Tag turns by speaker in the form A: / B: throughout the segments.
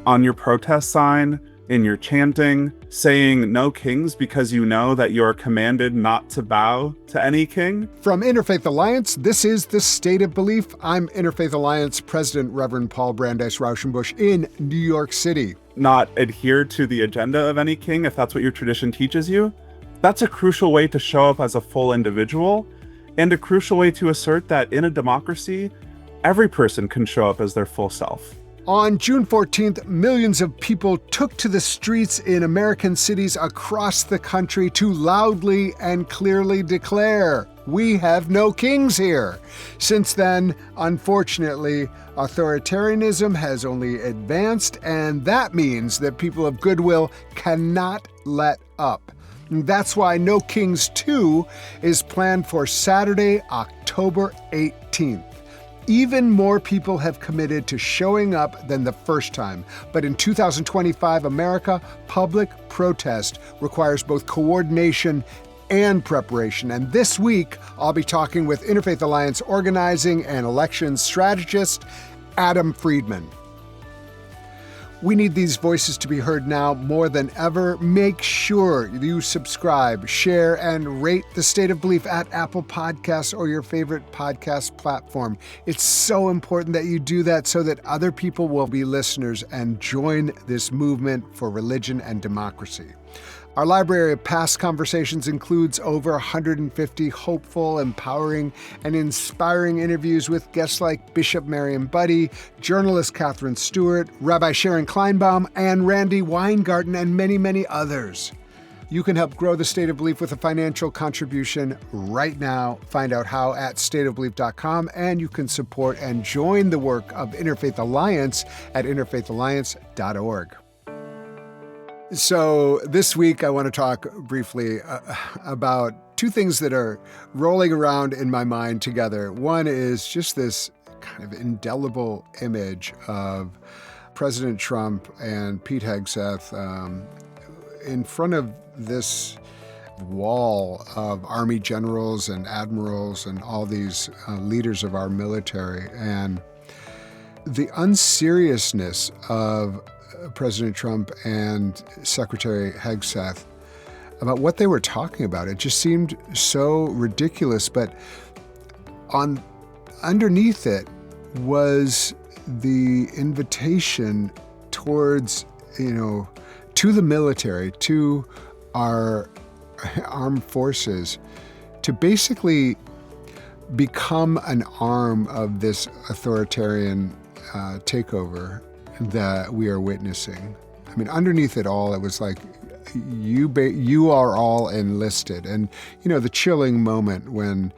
A: on your protest sign, in your chanting, saying no kings because you know that you're commanded not to bow to any king?
B: From Interfaith Alliance, this is The State of Belief. I'm Interfaith Alliance President Reverend Paul Brandeis Rauschenbusch in New York City.
A: Not adhere to the agenda of any king if that's what your tradition teaches you? That's a crucial way to show up as a full individual, and a crucial way to assert that in a democracy, every person can show up as their full self.
B: On June 14th, millions of people took to the streets in American cities across the country to loudly and clearly declare, "We have no kings here." Since then, unfortunately, authoritarianism has only advanced, and that means that people of goodwill cannot let up. And that's why No Kings 2 is planned for Saturday, October 18th. Even more people have committed to showing up than the first time. But in 2025 America, public protest requires both coordination and preparation. And this week, I'll be talking with Interfaith Alliance organizing and elections strategist, Adam Friedman. We need these voices to be heard now more than ever. Make sure you subscribe, share, and rate The State of Belief at Apple Podcasts or your favorite podcast platform. It's so important that you do that so that other people will be listeners and join this movement for religion and democracy. Our library of past conversations includes over 150 hopeful, empowering, and inspiring interviews with guests like Bishop Marion Buddy, journalist Catherine Stewart, Rabbi Sharon Kleinbaum, and Randy Weingarten, and many, many others. You can help grow The State of Belief with a financial contribution right now. Find out how at stateofbelief.com, and you can support and join the work of Interfaith Alliance at interfaithalliance.org. So this week, I want to talk briefly about two things that are rolling around in my mind together. One is just this kind of indelible image of President Trump and Pete Hegseth in front of this wall of army generals and admirals and all these leaders of our military, and the unseriousness of President Trump and Secretary Hegseth about what they were talking about. It just seemed so ridiculous, but underneath it was the invitation towards, to the military, to our armed forces, to basically become an arm of this authoritarian takeover that we are witnessing. I mean, underneath it all, it was like, you are all enlisted. And, the chilling moment when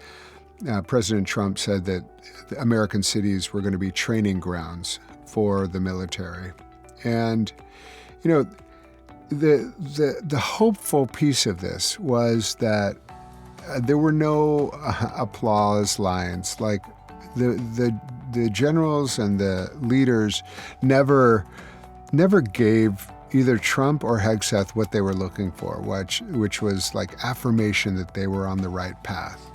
B: President Trump said that the American cities were going to be training grounds for the military. And, the hopeful piece of this was that there were no applause lines. Like the generals and the leaders never gave either Trump or Hegseth what they were looking for, which was like affirmation that they were on the right path.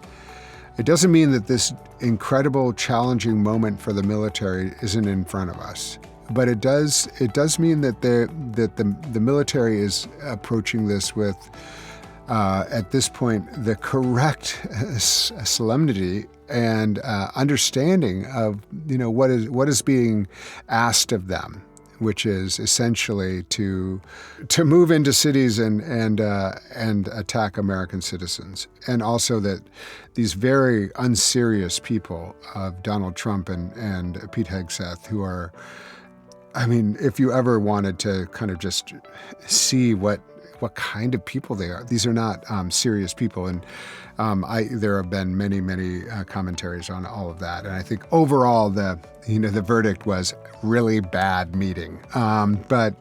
B: It doesn't mean that this incredible, challenging moment for the military isn't in front of us, but it does mean that the military is approaching this with, at this point, the correct solemnity and understanding of what is being asked of them, which is essentially to move into cities and attack American citizens, and also that these very unserious people of Donald Trump and Pete Hegseth, who are, I mean, if you ever wanted to kind of just see what kind of people they are. These are not serious people, and there have been many commentaries on all of that. And I think overall, the verdict was really bad meeting. But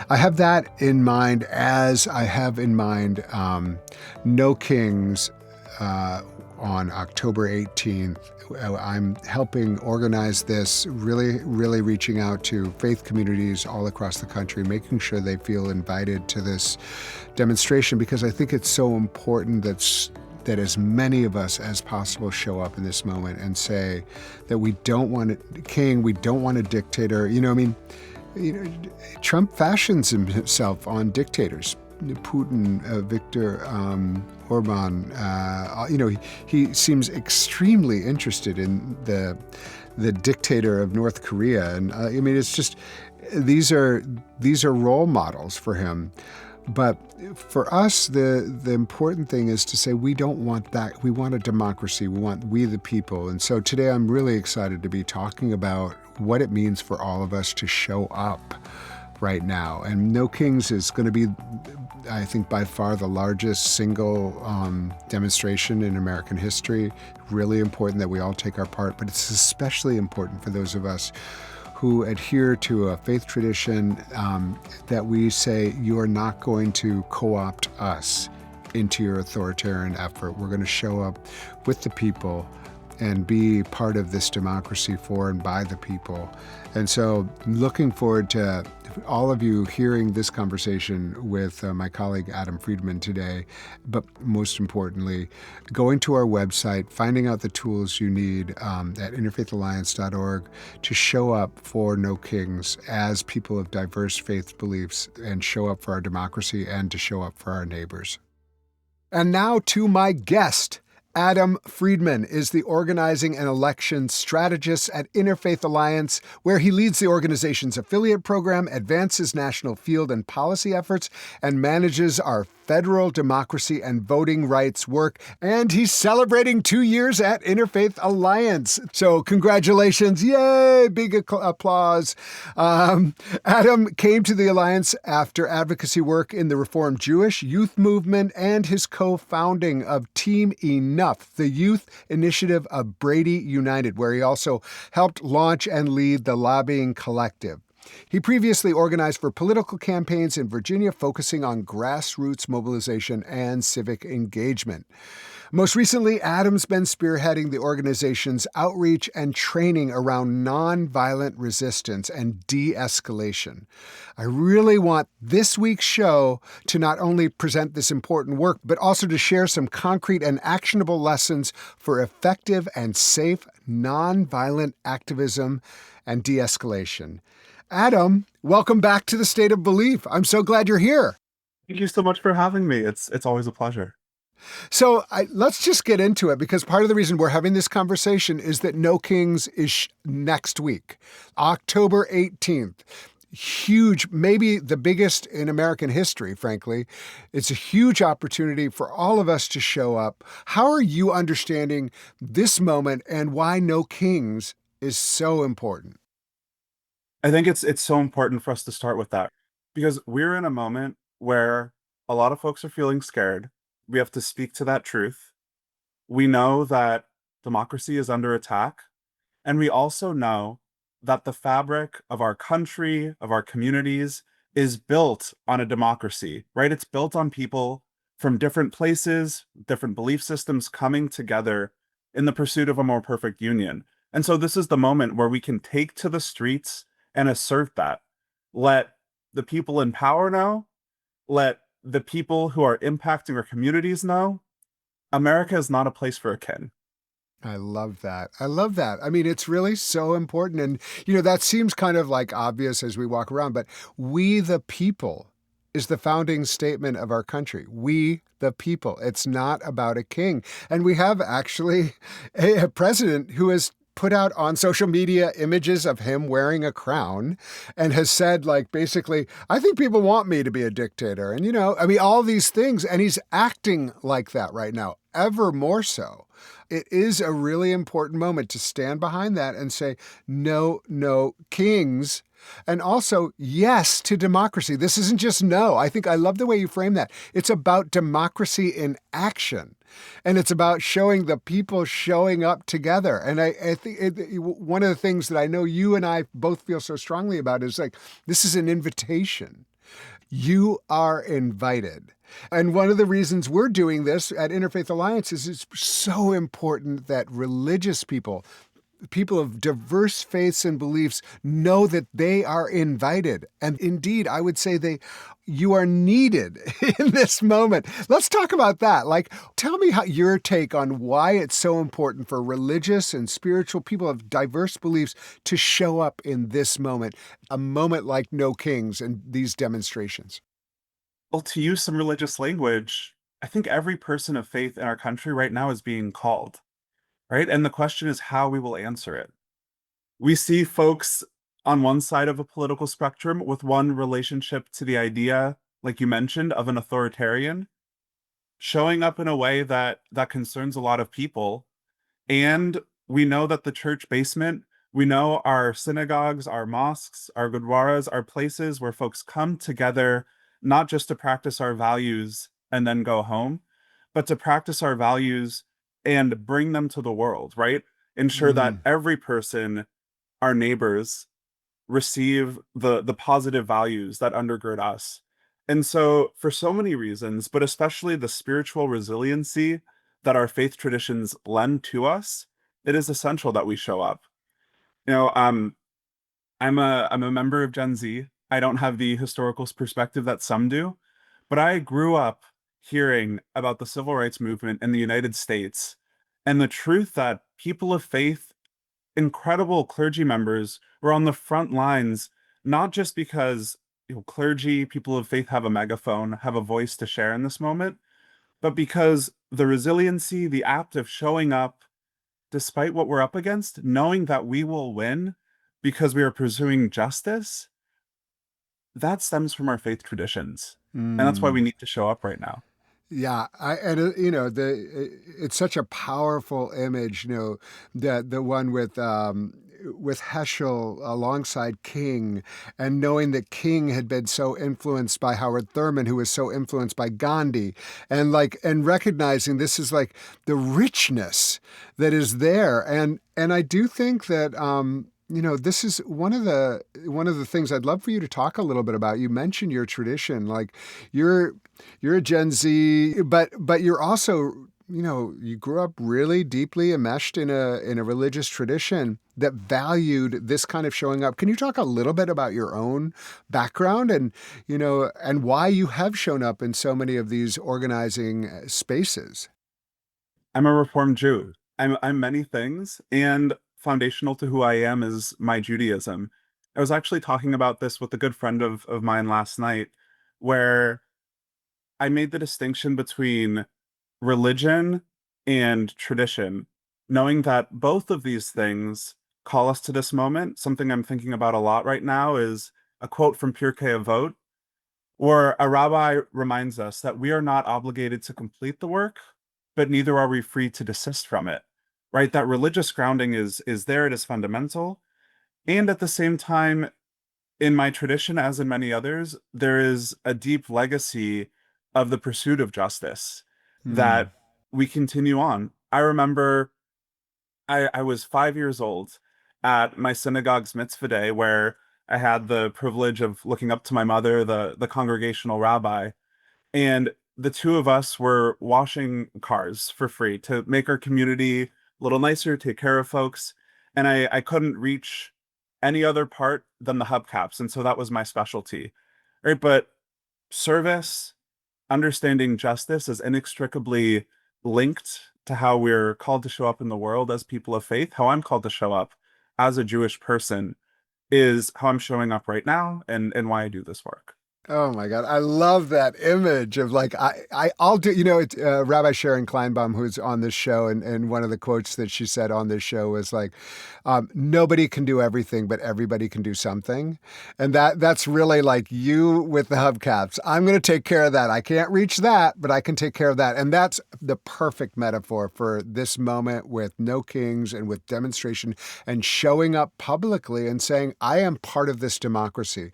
B: I have that in mind, as I have in mind No Kings on October 18th. I'm helping organize this, really reaching out to faith communities all across the country, making sure they feel invited to this demonstration, because I think it's so important that as many of us as possible show up in this moment and say that we don't want a king, we don't want a dictator. Trump fashions himself on dictators. Putin, Viktor Orban, he seems extremely interested in the dictator of North Korea, and it's just these are role models for him. But for us, the important thing is to say we don't want that. We want a democracy. We want we the people. And so today I'm really excited to be talking about what it means for all of us to show up right now. And NoKings is going to be, I think, by far the largest single demonstration in American history. Really important that we all take our part, but it's especially important for those of us who adhere to a faith tradition that we say, you are not going to co-opt us into your authoritarian effort. We're going to show up with the people and be part of this democracy for and by the people. And so looking forward to all of you hearing this conversation with my colleague Adam Friedman today, but most importantly, going to our website, finding out the tools you need at interfaithalliance.org to show up for NoKings as people of diverse faith beliefs and show up for our democracy and to show up for our neighbors. And now to my guest. Adam Friedman is the organizing and election strategist at Interfaith Alliance, where he leads the organization's affiliate program, advances national field and policy efforts, and manages our federal democracy and voting rights work. And he's celebrating 2 years at Interfaith Alliance. So congratulations. Yay! Big applause. Adam came to the Alliance after advocacy work in the Reformed Jewish youth movement and his co-founding of Team Enough, the youth initiative of Brady United, where he also helped launch and lead the Lobbying Collective. He previously organized for political campaigns in Virginia, focusing on grassroots mobilization and civic engagement. Most recently, Adam's been spearheading the organization's outreach and training around nonviolent resistance and de-escalation. I really want this week's show to not only present this important work, but also to share some concrete and actionable lessons for effective and safe nonviolent activism and de-escalation. Adam, welcome back to the State of Belief. I'm so glad you're here.
A: Thank you so much for having me. It's always a pleasure.
B: So let's just get into it, because part of the reason we're having this conversation is that NoKings is next week, October 18th. Huge, maybe the biggest in American history, frankly. It's a huge opportunity for all of us to show up. How are you understanding this moment and why NoKings is so important?
A: I think it's so important for us to start with that, because we're in a moment where a lot of folks are feeling scared. We have to speak to that truth. We know that democracy is under attack, and we also know that the fabric of our country, of our communities, is built on a democracy, right? It's built on people from different places, different belief systems coming together in the pursuit of a more perfect union. And so this is the moment where we can take to the streets and assert that. Let the people in power know, let the people who are impacting our communities know, America is not a place for a king.
B: I love that. I love that. I mean, it's really so important. And, that seems kind of like obvious as we walk around, but we the people is the founding statement of our country. We the people. It's not about a king. And we have actually a president who has put out on social media images of him wearing a crown and has said, basically, I think people want me to be a dictator. And, all these things. And he's acting like that right now, ever more so. It is a really important moment to stand behind that and say, no kings. And also, yes to democracy. This isn't just no. I think I love the way you frame that. It's about democracy in action. And it's about showing the people showing up together. And I think one of the things that I know you and I both feel so strongly about is this is an invitation. You are invited. And one of the reasons we're doing this at Interfaith Alliance is it's so important that religious people, people of diverse faiths and beliefs know that they are invited. And indeed, I would say you are needed in this moment. Let's talk about that. Like, tell me how your take on why it's so important for religious and spiritual people of diverse beliefs to show up in this moment, a moment like No Kings and these demonstrations.
A: Well, to use some religious language, I think every person of faith in our country right now is being called, right? And the question is how we will answer it. We see folks on one side of a political spectrum with one relationship to the idea, like you mentioned, of an authoritarian, showing up in a way that concerns a lot of people. And we know that the church basement, we know our synagogues, our mosques, our gurdwaras are places where folks come together, not just to practice our values and then go home, but to practice our values and bring them to the world, right? Ensure that
B: Mm.
A: every person, our neighbors, receive the positive values that undergird us. And so for so many reasons, but especially the spiritual resiliency that our faith traditions lend to us, it is essential that we show up. You know, I'm a member of Gen Z. I don't have the historical perspective that some do, but I grew up hearing about the civil rights movement in the United States and the truth that people of faith, incredible clergy members, were on the front lines, not just because clergy, people of faith have a megaphone, have a voice to share in this moment, but because the resiliency, the act of showing up despite what we're up against, knowing that we will win because we are pursuing justice, that stems from our faith traditions. And that's why
B: Mm.
A: we need to show up right now.
B: Yeah, it's such a powerful image, the one with Heschel alongside King, and knowing that King had been so influenced by Howard Thurman, who was so influenced by Gandhi, and recognizing this is like the richness that is there, and I do think that. This is one of the things I'd love for you to talk a little bit about. You mentioned your tradition, like you're you're a Gen Z, but you're also, you grew up really deeply enmeshed in a religious tradition that valued this kind of showing up. Can you talk a little bit about your own background and why you have shown up in so many of these organizing spaces?
A: I'm a Reformed Jew. I'm many things, and foundational to who I am is my Judaism. I was actually talking about this with a good friend of mine last night, where I made the distinction between religion and tradition, knowing that both of these things call us to this moment. Something I'm thinking about a lot right now is a quote from Pirkei Avot, where a rabbi reminds us that we are not obligated to complete the work, but neither are we free to desist from it. Right? That religious grounding is there, it is fundamental. And at the same time, in my tradition, as in many others, there is a deep legacy of the pursuit of justice
B: Hmm.
A: that we continue on. I remember I was 5 years old at my synagogue's mitzvah day, where I had the privilege of looking up to my mother, the congregational rabbi, and the two of us were washing cars for free to make our community a little nicer, take care of folks. And I couldn't reach any other part than the hubcaps. And so that was my specialty. Right. But service, understanding justice is inextricably linked to how we're called to show up in the world as people of faith. How I'm called to show up as a Jewish person is how I'm showing up right now and why I do this work.
B: Oh my God. I love that image of like, I'll do, it's Rabbi Sharon Kleinbaum, who's on this show. And one of the quotes that she said on this show was like, nobody can do everything, but everybody can do something. And that's really like you with the hubcaps. I'm going to take care of that. I can't reach that, but I can take care of that. And that's the perfect metaphor for this moment with No Kings and with demonstration and showing up publicly and saying, I am part of this democracy.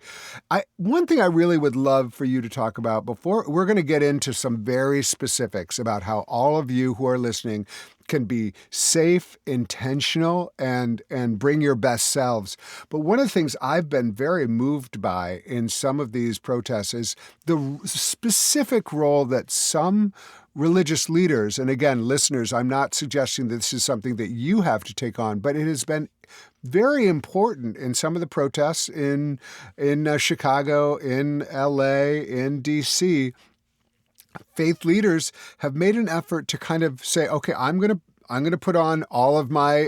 B: One thing I really would love for you to talk about before we're going to get into some very specifics about how all of you who are listening can be safe, intentional, and bring your best selves. But one of the things I've been very moved by in some of these protests is the specific role that some religious leaders, and again, listeners, I'm not suggesting that this is something that you have to take on, but it has been very important in some of the protests in Chicago, in LA, in DC. Faith leaders have made an effort to kind of say, okay, I'm going to put on all of my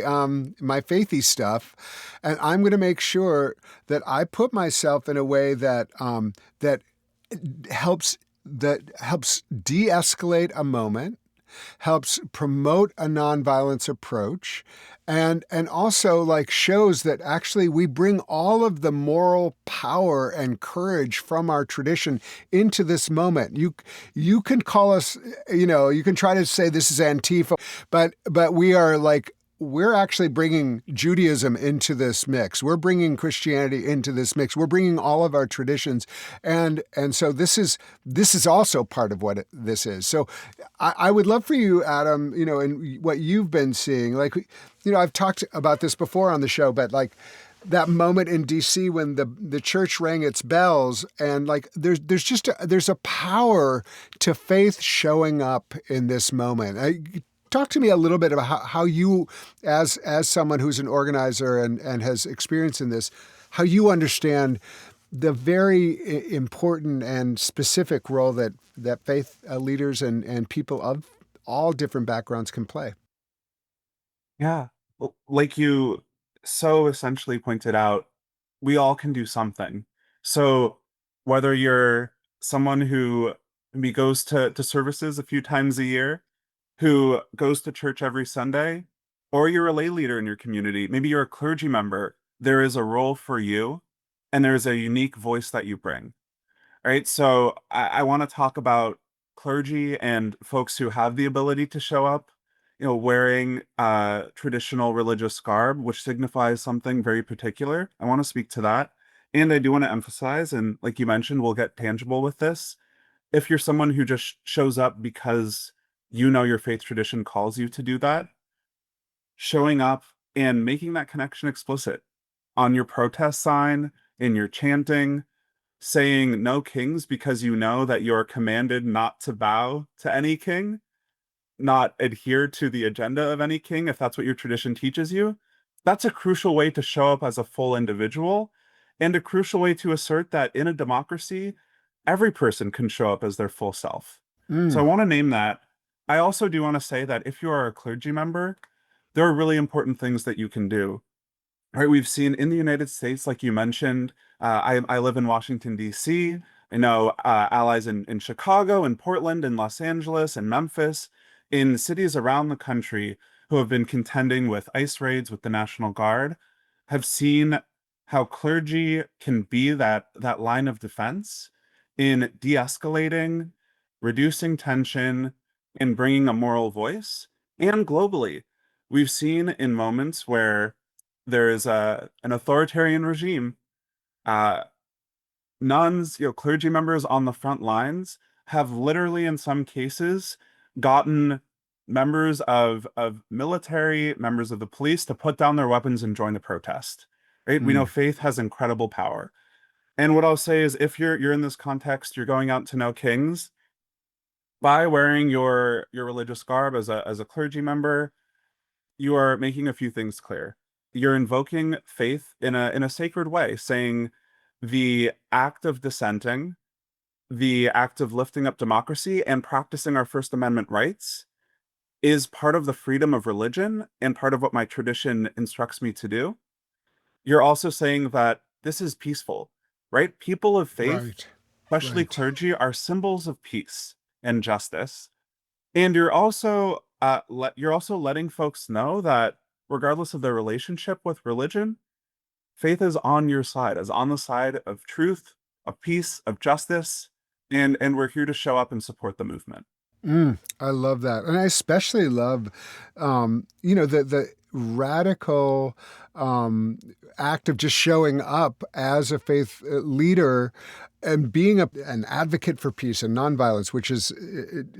B: my faithy stuff, and I'm going to make sure that I put myself in a way that that helps de-escalate a moment, helps promote a nonviolence approach, and also like shows that actually we bring all of the moral power and courage from our tradition into this moment. You can call us, you can try to say this is Antifa, but we are like, we're actually bringing Judaism into this mix. We're bringing Christianity into this mix. We're bringing all of our traditions, and so this is also part of what this is. So I would love for you, Adam, and what you've been seeing. Like, I've talked about this before on the show, but like that moment in DC when the church rang its bells, and like there's a power to faith showing up in this moment. Talk to me a little bit about how you, as someone who's an organizer and has experience in this, how you understand the very important and specific role that faith leaders and people of all different backgrounds can play.
A: Yeah. Well, like you so essentially pointed out, we all can do something. So whether you're someone who maybe goes to services a few times a year, who goes to church every Sunday, or you're a lay leader in your community, maybe you're a clergy member, there is a role for you and there's a unique voice that you bring. Right. So I want to talk about clergy and folks who have the ability to show up, wearing traditional religious garb, which signifies something very particular. I want to speak to that. And I do want to emphasize, and like you mentioned, we'll get tangible with this. If you're someone who just shows up because your faith tradition calls you to do that, showing up and making that connection explicit on your protest sign, in your chanting, saying no kings because you know that you're commanded not to bow to any king, not adhere to the agenda of any king, if that's what your tradition teaches you. That's a crucial way to show up as a full individual and a crucial way to assert that in a democracy, every person can show up as their full self. So I
B: Mm,
A: want to name that. I also do want to say that if you are a clergy member, there are really important things that you can do. Right, we've seen in the United States, like you mentioned, I live in Washington, D.C. I know allies in Chicago and Portland and Los Angeles and Memphis, in cities around the country who have been contending with ICE raids with the National Guard, have seen how clergy can be that line of defense in de-escalating, reducing tension, and bringing a moral voice. And globally, we've seen in moments where there is an authoritarian regime. Uh, Nuns, clergy members on the front lines have literally, in some cases, gotten members of military, members of the police to put down their weapons and join the protest. Right? We know
B: mm.
A: faith has incredible power. And what I'll say is, if you're in this context, you're going out to NoKings, by wearing your religious garb as a clergy member, you are making a few things clear. You're invoking faith in a sacred way, saying the act of dissenting, the act of lifting up democracy and practicing our First Amendment rights is part of the freedom of religion and part of what my tradition instructs me to do. You're also saying that this is peaceful, right? People of faith,
B: Right,
A: especially
B: right.
A: clergy, are symbols of peace and justice. And you're also letting folks know that regardless of their relationship with religion, faith is on your side, is on the side of truth, of peace, of justice, and we're here to show up and support the movement.
B: I love that, and I especially love, the radical act of just showing up as a faith leader and being an advocate for peace and nonviolence, which is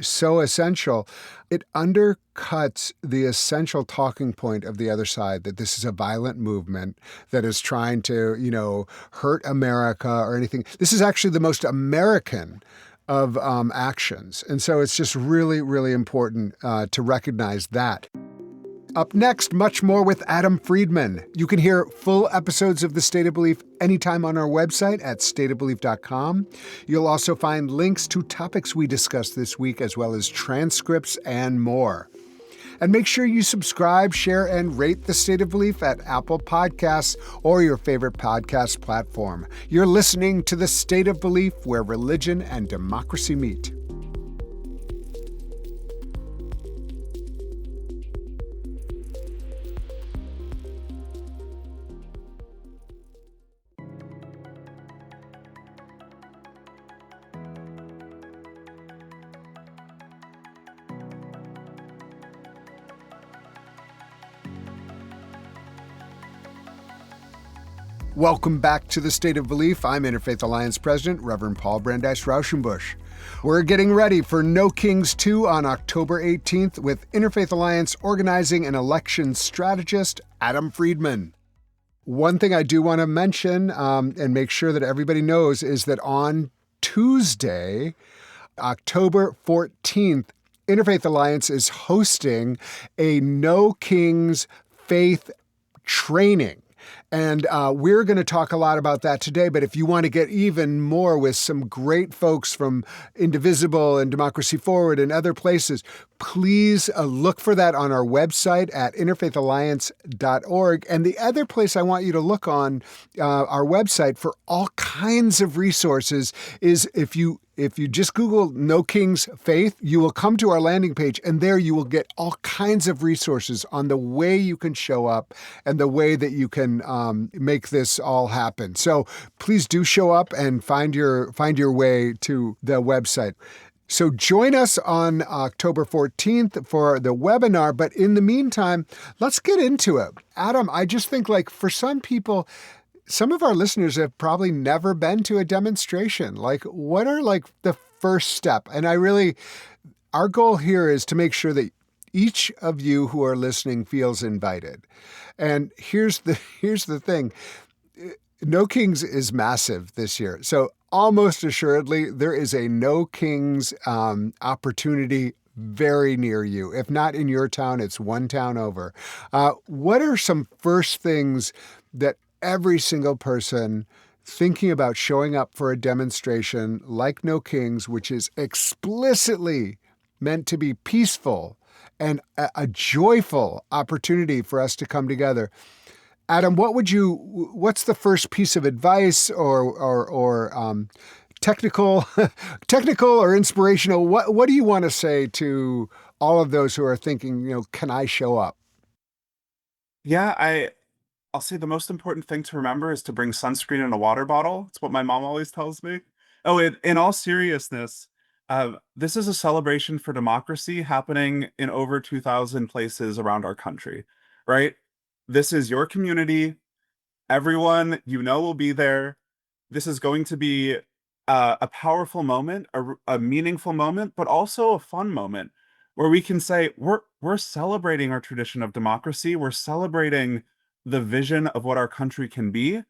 B: so essential. It undercuts the essential talking point of the other side that this is a violent movement that is trying to, hurt America or anything. This is actually the most American actions. And so it's just really, really important to recognize that. Up next, much more with Adam Friedman. You can hear full episodes of The State of Belief anytime on our website at stateofbelief.com. You'll also find links to topics we discussed this week, as well as transcripts and more. And make sure you subscribe, share, and rate The State of Belief at Apple Podcasts or your favorite podcast platform. You're listening to The State of Belief, where religion and democracy meet. Welcome back to The State of Belief. I'm Interfaith Alliance President, Reverend Paul Brandeis Rauschenbusch. We're getting ready for NoKings 2 on October 18th with Interfaith Alliance organizing and election strategist, Adam Friedman. One thing I do want to mention and make sure that everybody knows is that on Tuesday, October 14th, Interfaith Alliance is hosting a NoKings faith training. And we're going to talk a lot about that today. But if you want to get even more with some great folks from Indivisible and Democracy Forward and other places, please look for that on our website at interfaithalliance.org. And the other place I want you to look on our website for all kinds of resources is if you just Google NoKings Faith, you will come to our landing page, and there you will get all kinds of resources on the way you can show up and the way that you can make this all happen. So please do show up and find your way to the website. So join us on October 14th for the webinar. But in the meantime, let's get into it. Adam, I just think for some people, some of our listeners have probably never been to a demonstration. What are the first step? And our goal here is to make sure that each of you who are listening feels invited. And here's the thing. NoKings is massive this year. So almost assuredly, there is a NoKings opportunity very near you. If not in your town, it's one town over. What are some first things that every single person thinking about showing up for a demonstration like NoKings, which is explicitly meant to be peaceful and a joyful opportunity for us to come together? Adam, what's the first piece of advice or technical or inspirational? What do you want to say to all of those who are thinking, can I show up?
A: Yeah, I'll say the most important thing to remember is to bring sunscreen and a water bottle. It's what my mom always tells me. Oh, in all seriousness, this is a celebration for democracy happening in over 2,000 places around our country, right? This is your community. Everyone will be there. This is going to be a powerful moment, a meaningful moment, but also a fun moment where we can say we're celebrating our tradition of democracy. We're celebrating the vision of what our country can be,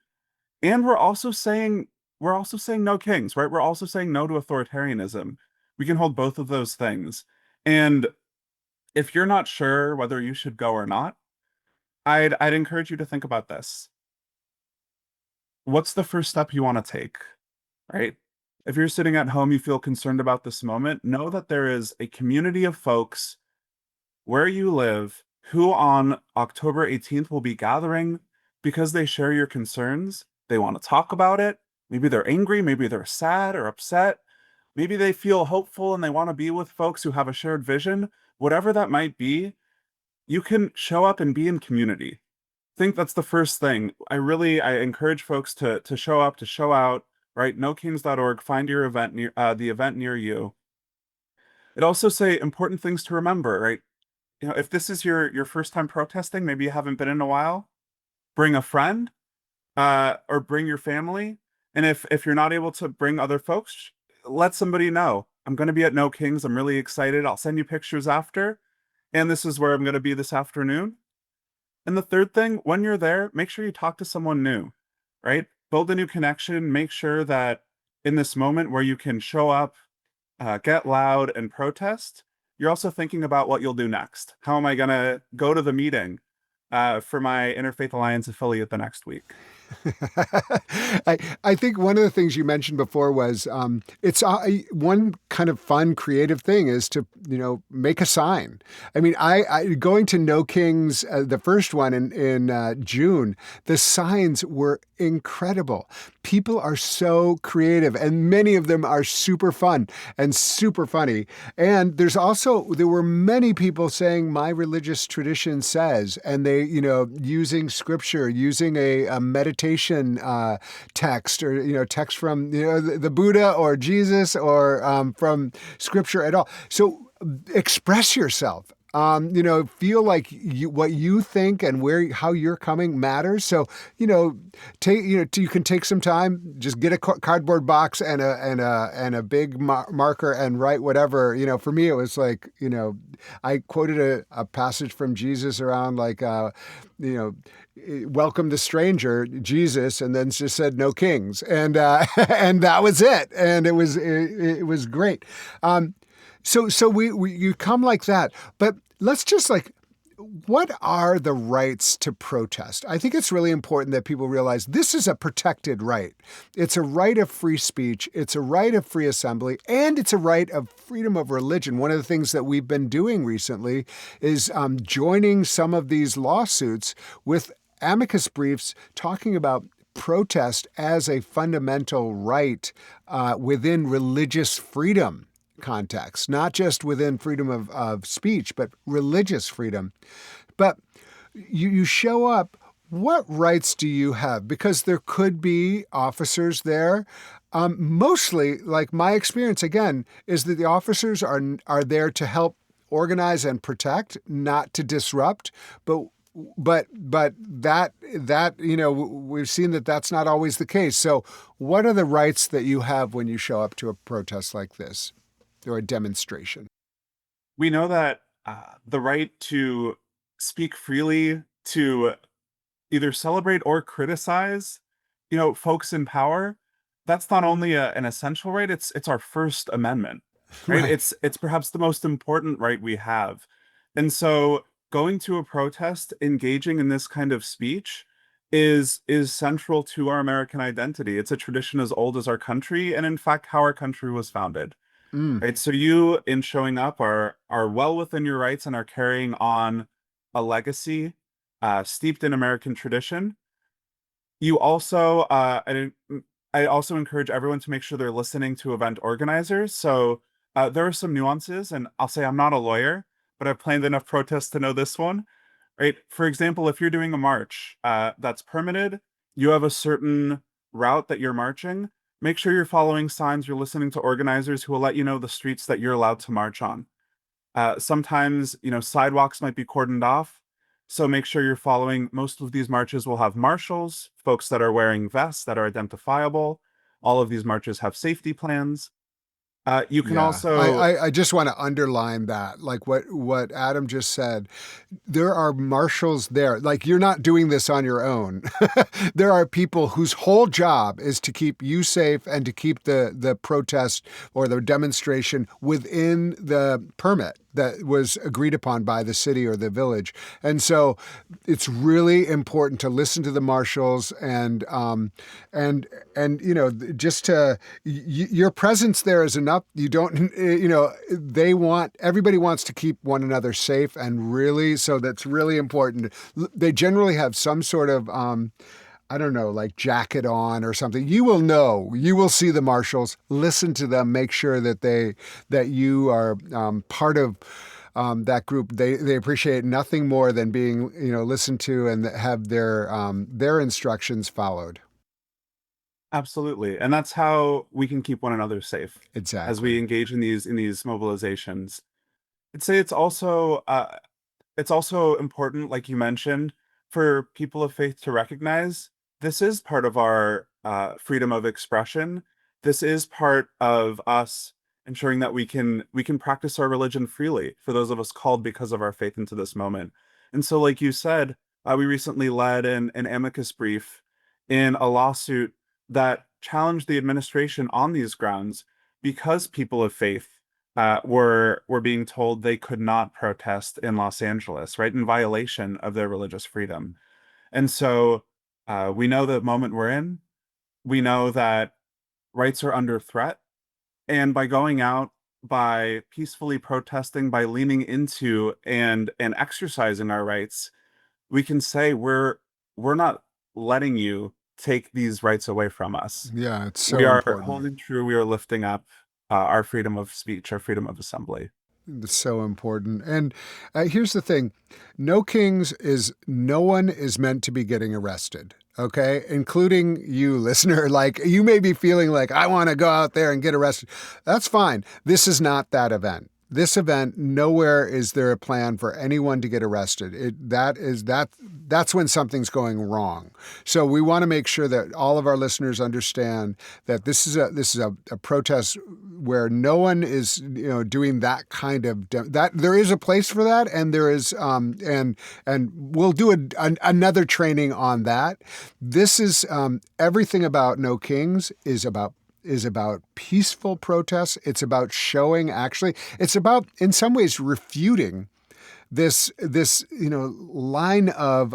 A: and we're also saying no kings, right? We're also saying no to authoritarianism. We can hold both of those things. And if you're not sure whether you should go or not, I'd encourage you to think about this. What's the first step you want to take, right? If you're sitting at home, you feel concerned about this moment, know that there is a community of folks where you live who on October 18th will be gathering because they share your concerns. They want to talk about it. Maybe they're angry, maybe they're sad or upset. Maybe they feel hopeful and they want to be with folks who have a shared vision. Whatever that might be, you can show up and be in community. I think that's the first thing. I encourage folks to show up, to show out, right? NoKings.org, find your event near the event near you. It also say important things to remember, right? If this is your first time protesting, maybe you haven't been in a while, bring a friend, or bring your family. And if you're not able to bring other folks, let somebody know. I'm going to be at NoKings. I'm really excited. I'll send you pictures after. And this is where I'm going to be this afternoon. And the third thing, when you're there, make sure you talk to someone new, right? Build a new connection. Make sure that in this moment where you can show up get loud and protest, you're also thinking about what you'll do next. How am I going to go to the meeting for my Interfaith Alliance affiliate the next week?
B: I think one of the things you mentioned before was it's one kind of fun creative thing is to make a sign. I mean, I going to NoKings, the first one in June, the signs were incredible. People are so creative, and many of them are super fun and super funny. And there were many people saying my religious tradition says, and they using scripture, using a meditation text, or text from the Buddha or Jesus, or from scripture at all. So express yourself. Feel like what you think and how you're coming matters. So, you can take some time, just get a cardboard box and a big marker and write whatever. For me, it was like, I quoted a passage from Jesus around like, welcome the stranger, Jesus, and then just said no kings, and and that was it, and it was great. So we you come like that, but let's just like, what are the rights to protest? I think it's really important that people realize this is a protected right. It's a right of free speech, it's a right of free assembly, and it's a right of freedom of religion. One of the things that we've been doing recently is joining some of these lawsuits with amicus briefs talking about protest as a fundamental right within religious freedom context, not just within freedom of speech, but religious freedom. But you show up, what rights do you have? Because there could be officers there. Mostly, like my experience, again, is that the officers are there to help organize and protect, not to disrupt. But that we've seen that that's not always the case. So, what are the rights that you have when you show up to a protest like this, or a demonstration?
A: We know that the right to speak freely, to either celebrate or criticize, folks in power, that's not only an essential right, it's our First Amendment, right?
B: Right.
A: It's perhaps the most important right we have. And so going to a protest, engaging in this kind of speech is central to our American identity. It's a tradition as old as our country, and in fact, how our country was founded.
B: Mm.
A: Right. So you in showing up are well within your rights and are carrying on a legacy steeped in American tradition. You also I also encourage everyone to make sure they're listening to event organizers. So there are some nuances, and I'll say I'm not a lawyer, but I've planned enough protests to know this one. Right. For example, if you're doing a march that's permitted, you have a certain route that you're marching. Make sure you're following signs, you're listening to organizers who will let you know the streets that you're allowed to march on. Sometimes, sidewalks might be cordoned off. So make sure you're following. Most of these marches will have marshals, folks that are wearing vests that are identifiable. All of these marches have safety plans. You can
B: Yeah,
A: also,
B: I just want to underline that, like what Adam just said. There are marshals there. Like, you're not doing this on your own. There are people whose whole job is to keep you safe and to keep the protest or the demonstration within the permit that was agreed upon by the city or the village. And so it's really important to listen to the marshals, and just to your presence there is enough. You don't everybody wants to keep one another safe, and really, so that's really important. They generally have some sort of I don't know, like jacket on or something. You will know. You will see the marshals. Listen to them. Make sure that you are part of that group. They appreciate nothing more than being listened to and have their instructions followed.
A: absolutely. And that's how we can keep one another safe as we
B: Exactly.
A: engage in these mobilizations. I'd say it's also important, like you mentioned, for people of faith to recognize this is part of our freedom of expression. This is part of us ensuring that we can practice our religion freely for those of us called because of our faith into this moment. And so, like you said, we recently led an amicus brief in a lawsuit that challenged the administration on these grounds. because people of faith were being told they could not protest in Los Angeles, right, in violation of their religious freedom. And so we know the moment we're in. We know that rights are under threat. And by going out, by peacefully protesting, by leaning into and exercising our rights, we can say we're not letting you take these rights away from us.
B: Yeah, it's
A: We
B: so
A: are
B: important.
A: holding true. We are lifting up our freedom of speech, our freedom of assembly.
B: It's so important. And here's the thing: No Kings is no one is meant to be getting arrested. Okay, including you, listener. Like you may be feeling like I want to go out there and get arrested. That's fine. This is not that event. This event, nowhere is there a plan for anyone to get arrested. That's when something's going wrong. So we want to make sure that all of our listeners understand that this is a protest where no one is doing that kind of that. There is a place for that, and there is and we'll do another training on that. This is everything about No Kings is about peaceful protests. It's about showing actually. It's about in some ways refuting this line of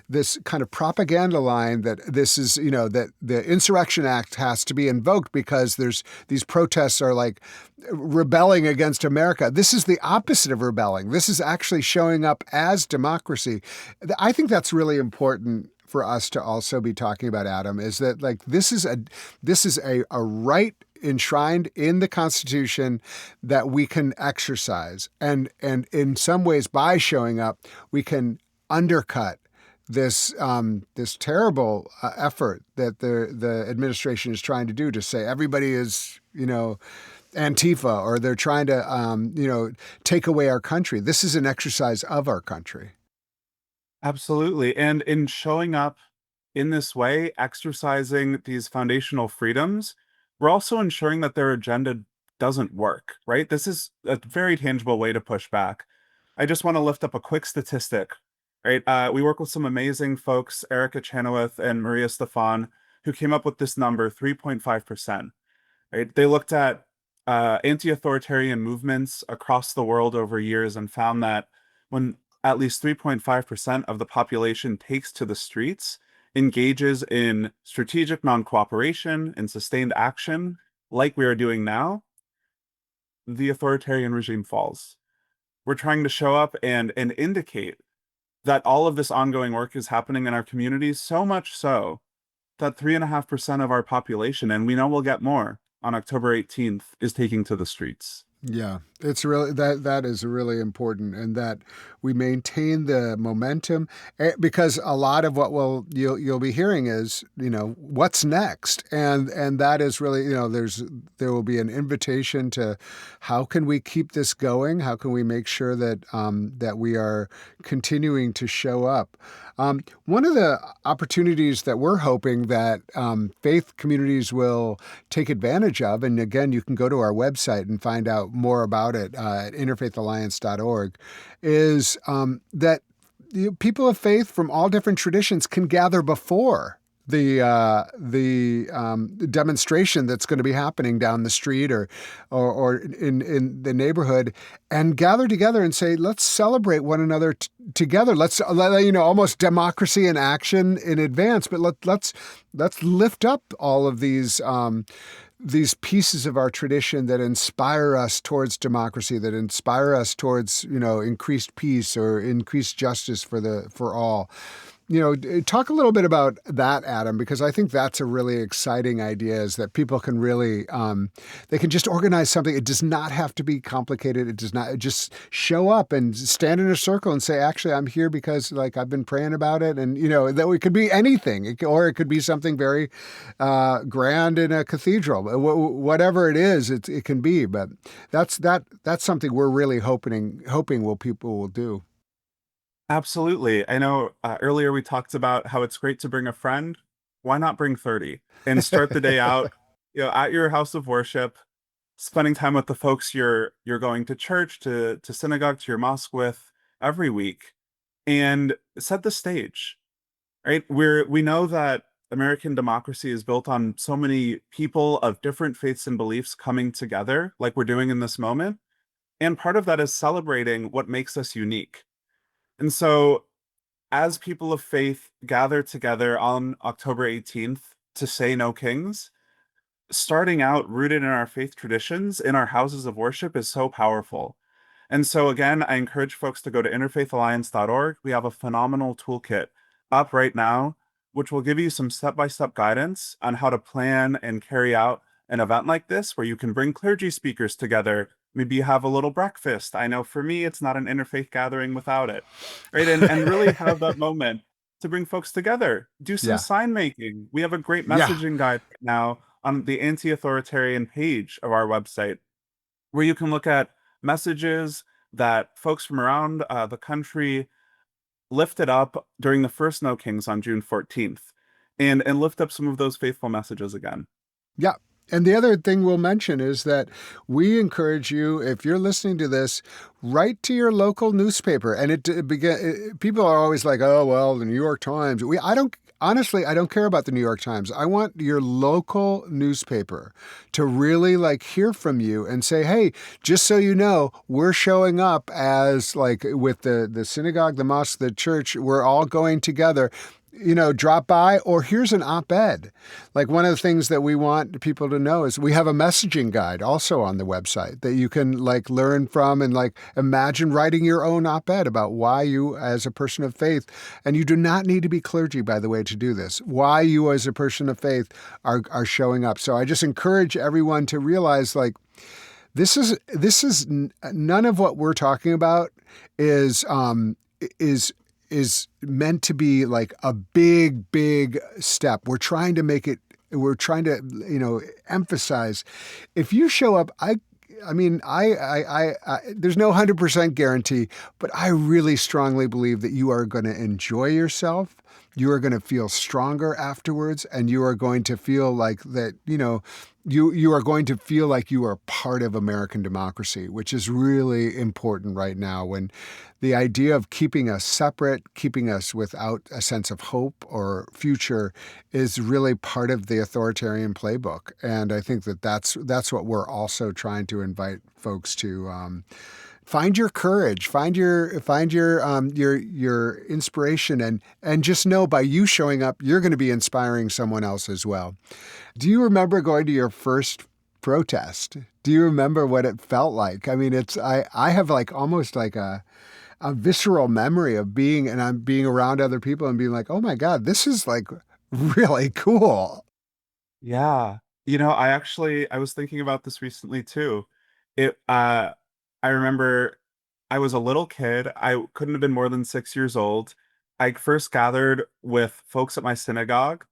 B: this kind of propaganda line that this is that the Insurrection Act has to be invoked because there's these protests are like rebelling against America. This is the opposite of rebelling. This is actually showing up as democracy. I think that's really important for us to also be talking about, Adam, is that like this is a right enshrined in the Constitution that we can exercise, and in some ways by showing up we can undercut this terrible effort that the administration is trying to do to say everybody is Antifa, or they're trying to take away our country. This is an exercise of our country.
A: Absolutely. And in showing up in this way, exercising these foundational freedoms, we're also ensuring that their agenda doesn't work, right? This is a very tangible way to push back. I just want to lift up a quick statistic, right? We work with some amazing folks, Erica Chenoweth and Maria Stefan, who came up with this number, 3.5%, right? They looked at anti-authoritarian movements across the world over years and found that when at least 3.5% of the population takes to the streets, engages in strategic non-cooperation and sustained action, like we are doing now, the authoritarian regime falls. We're trying to show up and indicate that all of this ongoing work is happening in our communities, so much so that 3.5% of our population, and we know we'll get more on October 18th, is taking to the streets.
B: Yeah, it's really that is really important, and that we maintain the momentum because a lot of what you'll be hearing is what's next, and that is really there will be an invitation to how can we keep this going, how can we make sure that that we are continuing to show up. One of the opportunities that we're hoping that faith communities will take advantage of, and again, you can go to our website and find out more about it at interfaithalliance.org, is that people of faith from all different traditions can gather before the demonstration that's going to be happening down the street or in the neighborhood, and gather together and say, let's celebrate one another together. Let's almost democracy in action in advance, but let's lift up all of these pieces of our tradition that inspire us towards democracy, that inspire us towards increased peace or increased justice for all. Talk a little bit about that, Adam, because I think that's a really exciting idea, is that people can really, they can just organize something. It does not have to be complicated. It does not just show up and stand in a circle and say, actually, I'm here because I've been praying about it. And, that it could be anything, or it could be something very grand in a cathedral, whatever it is, it can be. But that's something we're really hoping people will do.
A: Absolutely. I know earlier we talked about how it's great to bring a friend. Why not bring 30 and start the day out, at your house of worship, spending time with the folks you're going to church, to synagogue, to your mosque with every week, and set the stage, right? We know that American democracy is built on so many people of different faiths and beliefs coming together, like we're doing in this moment. And part of that is celebrating what makes us unique. And so, as people of faith gather together on October 18th to say no kings, starting out rooted in our faith traditions in our houses of worship is so powerful. And so, again, I encourage folks to go to interfaithalliance.org. We have a phenomenal toolkit up right now, which will give you some step-by-step guidance on how to plan and carry out an event like this, where you can bring clergy speakers together. Maybe you have a little breakfast. I know for me, it's not an interfaith gathering without it, right? And really have that moment to bring folks together. Do some
B: Yeah.
A: sign making. We have a great
B: Yeah.
A: messaging guide right now on the anti-authoritarian page of our website, where you can look at messages that folks from around the country lifted up during the first No Kings on June 14th, and lift up some of those faithful messages again.
B: Yeah. And the other thing we'll mention is that we encourage you, if you're listening to this, write to your local newspaper. And people are always like, oh, well, the New York Times. Honestly, I don't care about the New York Times. I want your local newspaper to really like hear from you and say, hey, just so you know, we're showing up as like with the synagogue, the mosque, the church, we're all going together. Drop by, or here's an op-ed. Like, one of the things that we want people to know is we have a messaging guide also on the website that you can like learn from, and like imagine writing your own op-ed about why you as a person of faith, and you do not need to be clergy, by the way, to do this, why you as a person of faith are showing up. So I just encourage everyone to realize like, this is none of what we're talking about is meant to be like a big step. We're trying to emphasize, if you show up, there's no 100% guarantee, but I really strongly believe that you are going to enjoy yourself. You are going to feel stronger afterwards, and you are going to feel like that, you are going to feel like you are part of American democracy, which is really important right now, when the idea of keeping us separate, keeping us without a sense of hope or future is really part of the authoritarian playbook. And I think that's what we're also trying to invite folks to find your courage, find your inspiration, and just know by you showing up, you're going to be inspiring someone else as well. Do you remember going to your first protest? Do you remember what it felt like? I mean, I have like almost like a visceral memory of being around other people and being like, oh my God, this is like really cool.
A: Yeah. I was thinking about this recently too. It I remember I was a little kid. I couldn't have been more than 6 years old. I first gathered with folks at my synagogue.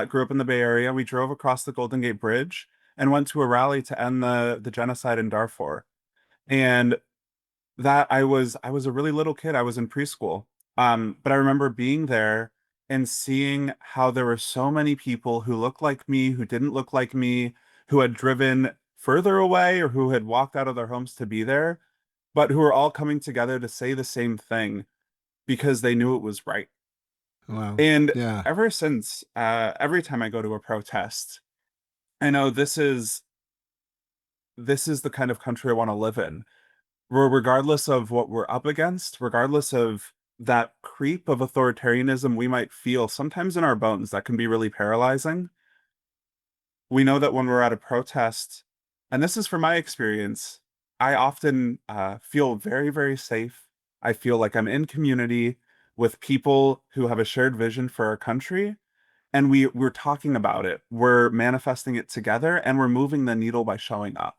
A: Grew up in the Bay Area. We drove across the Golden Gate Bridge and went to a rally to end the genocide in Darfur. And that I was a really little kid. I was in preschool. But I remember being there and seeing how there were so many people who looked like me, who didn't look like me, who had driven further away or who had walked out of their homes to be there, but who were all coming together to say the same thing because they knew it was right.
B: Wow.
A: And
B: Yeah.
A: ever since, every time I go to a protest, I know this is the kind of country I want to live in, where regardless of what we're up against, regardless of that creep of authoritarianism we might feel sometimes in our bones that can be really paralyzing, we know that when we're at a protest, and this is from my experience, I often feel very, very safe. I feel like I'm in community with people who have a shared vision for our country, and we're talking about it. We're manifesting it together, and we're moving the needle by showing up.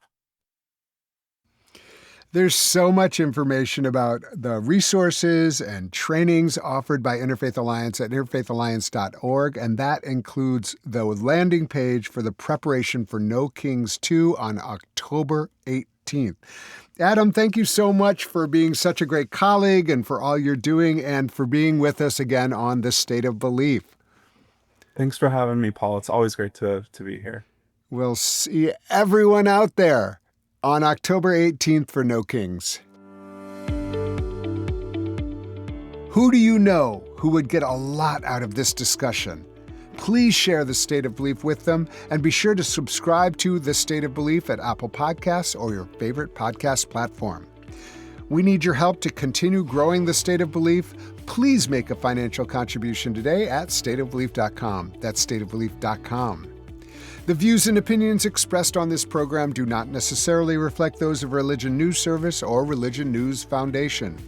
B: There's so much information about the resources and trainings offered by Interfaith Alliance at interfaithalliance.org, and that includes the landing page for the preparation for No Kings 2 on October 18th. Adam, thank you so much for being such a great colleague and for all you're doing and for being with us again on The State of Belief.
A: Thanks for having me, Paul. It's always great to be here.
B: We'll see everyone out there on October 18th for No Kings. Who do you know who would get a lot out of this discussion? Please share The State of Belief with them, and be sure to subscribe to The State of Belief at Apple Podcasts or your favorite podcast platform. We need your help to continue growing The State of Belief. Please make a financial contribution today at stateofbelief.com. That's stateofbelief.com. The views and opinions expressed on this program do not necessarily reflect those of Religion News Service or Religion News Foundation.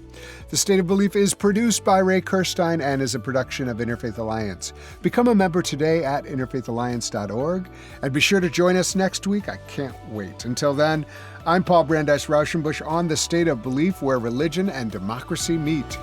B: The State of Belief is produced by Ray Kirstein and is a production of Interfaith Alliance. Become a member today at interfaithalliance.org, and be sure to join us next week. I can't wait. Until then, I'm Paul Brandeis Rauschenbusch on The State of Belief, where religion and democracy meet.